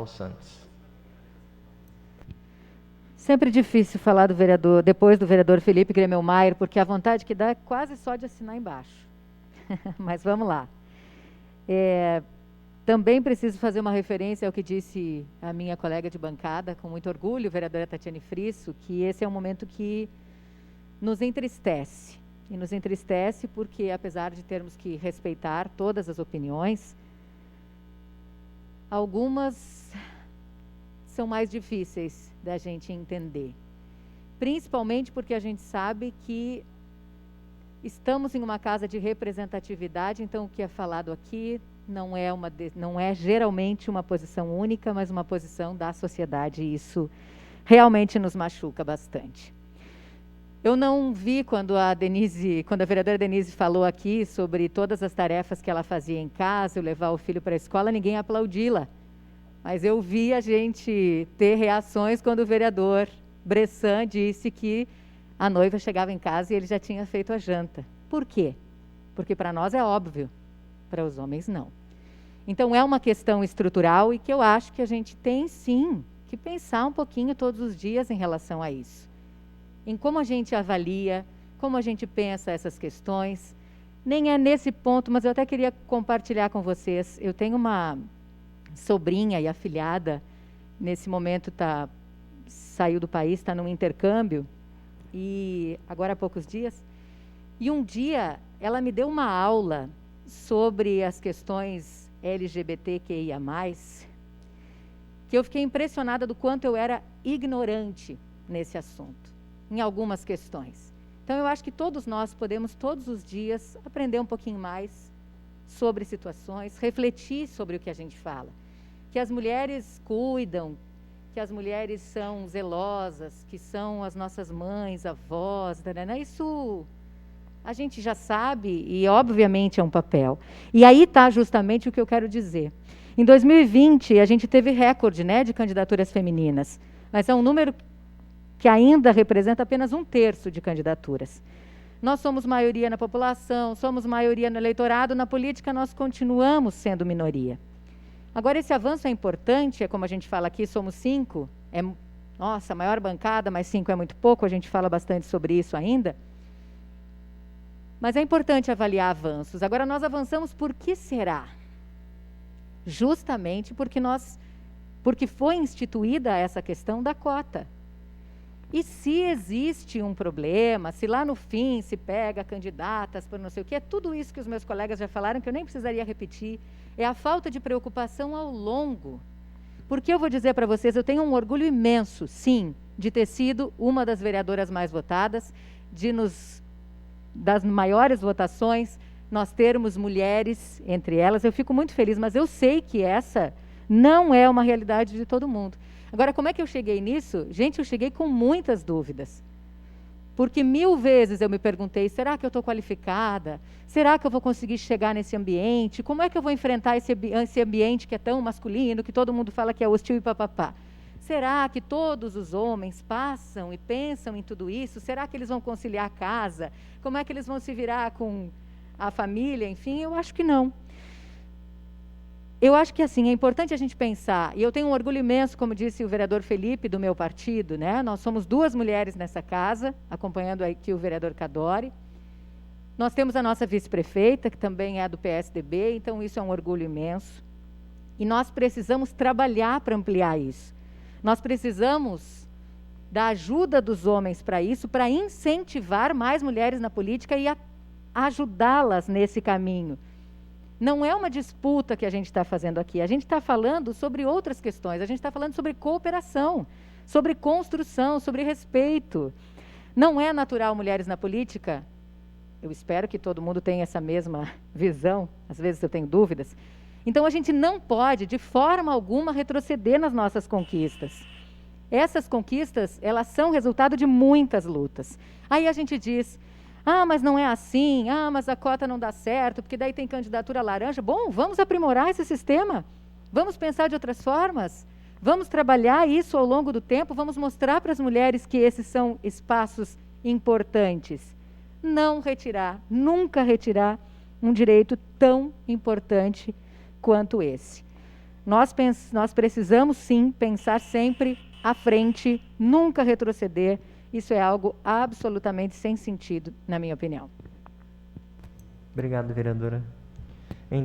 Gonçalves Santos. Sempre difícil falar do vereador, depois do vereador Felipe Gremelmaier, porque a vontade que dá é quase só de assinar embaixo. Mas vamos lá. Também preciso fazer uma referência ao que disse a minha colega de bancada, com muito orgulho, vereadora Tatiane Frisso, que esse é um momento que nos entristece. E nos entristece porque, apesar de termos que respeitar todas as opiniões, algumas são mais difíceis da gente entender. Principalmente porque a gente sabe que estamos em uma casa de representatividade, então o que é falado aqui não é geralmente uma posição única, mas uma posição da sociedade, e isso realmente nos machuca bastante. Eu não vi quando a vereadora Denise falou aqui sobre todas as tarefas que ela fazia em casa, eu levar o filho para a escola, ninguém aplaudi-la. Mas eu vi a gente ter reações quando o vereador Bressan disse que a noiva chegava em casa e ele já tinha feito a janta. Por quê? Porque para nós é óbvio, para os homens não. Então é uma questão estrutural e que eu acho que a gente tem sim que pensar um pouquinho todos os dias em relação a isso. Em como a gente avalia, como a gente pensa essas questões. Nem é nesse ponto, mas eu até queria compartilhar com vocês. Eu tenho uma sobrinha e afilhada, nesse momento saiu do país, está num intercâmbio, e agora há poucos dias, e um dia ela me deu uma aula sobre as questões LGBTQIA+, que eu fiquei impressionada do quanto eu era ignorante nesse assunto, em algumas questões. Então eu acho que todos nós podemos todos os dias aprender um pouquinho mais sobre situações, refletir sobre o que a gente fala. Que as mulheres cuidam, que as mulheres são zelosas, que são as nossas mães, avós, né? Isso a gente já sabe e obviamente é um papel. E aí está justamente o que eu quero dizer. Em 2020 a gente teve recorde, né, de candidaturas femininas, mas é um número que ainda representa apenas 1/3 de candidaturas. Nós somos maioria na população, somos maioria no eleitorado, na política nós continuamos sendo minoria. Agora, esse avanço é importante, é como a gente fala aqui, somos 5, nossa, a maior bancada, mas 5 é muito pouco, a gente fala bastante sobre isso ainda. Mas é importante avaliar avanços. Agora, nós avançamos por que será? Justamente porque foi instituída essa questão da cota. E se existe um problema, se lá no fim se pega candidatas por não sei o que, é tudo isso que os meus colegas já falaram, que eu nem precisaria repetir, é a falta de preocupação ao longo. Porque eu vou dizer para vocês, eu tenho um orgulho imenso, sim, de ter sido uma das vereadoras mais votadas, das maiores votações, nós termos mulheres entre elas, eu fico muito feliz, mas eu sei que essa não é uma realidade de todo mundo. Agora, como é que eu cheguei nisso? Gente, eu cheguei com muitas dúvidas. Porque 1000 vezes eu me perguntei, será que eu estou qualificada? Será que eu vou conseguir chegar nesse ambiente? Como é que eu vou enfrentar esse ambiente que é tão masculino, que todo mundo fala que é hostil e papapá? Será que todos os homens passam e pensam em tudo isso? Será que eles vão conciliar a casa? Como é que eles vão se virar com a família? Enfim, eu acho que não. Eu acho que assim, é importante a gente pensar, e eu tenho um orgulho imenso, como disse o vereador Felipe, do meu partido, né? Nós somos 2 mulheres nessa casa, acompanhando aqui o vereador Cadore. Nós temos a nossa vice-prefeita, que também é do PSDB, então isso é um orgulho imenso. E nós precisamos trabalhar para ampliar isso. Nós precisamos da ajuda dos homens para isso, para incentivar mais mulheres na política e ajudá-las nesse caminho. Não é uma disputa que a gente está fazendo aqui, a gente está falando sobre outras questões, a gente está falando sobre cooperação, sobre construção, sobre respeito. Não é natural mulheres na política? Eu espero que todo mundo tenha essa mesma visão, às vezes eu tenho dúvidas. Então a gente não pode, de forma alguma, retroceder nas nossas conquistas. Essas conquistas, elas são resultado de muitas lutas. Aí a gente diz, mas não é assim, mas a cota não dá certo, porque daí tem candidatura laranja. Bom, vamos aprimorar esse sistema, vamos pensar de outras formas, vamos trabalhar isso ao longo do tempo, vamos mostrar para as mulheres que esses são espaços importantes. Não retirar, nunca retirar um direito tão importante quanto esse. Nós precisamos sim pensar sempre à frente, nunca retroceder. Isso é algo absolutamente sem sentido, na minha opinião. Obrigado, vereadora. Em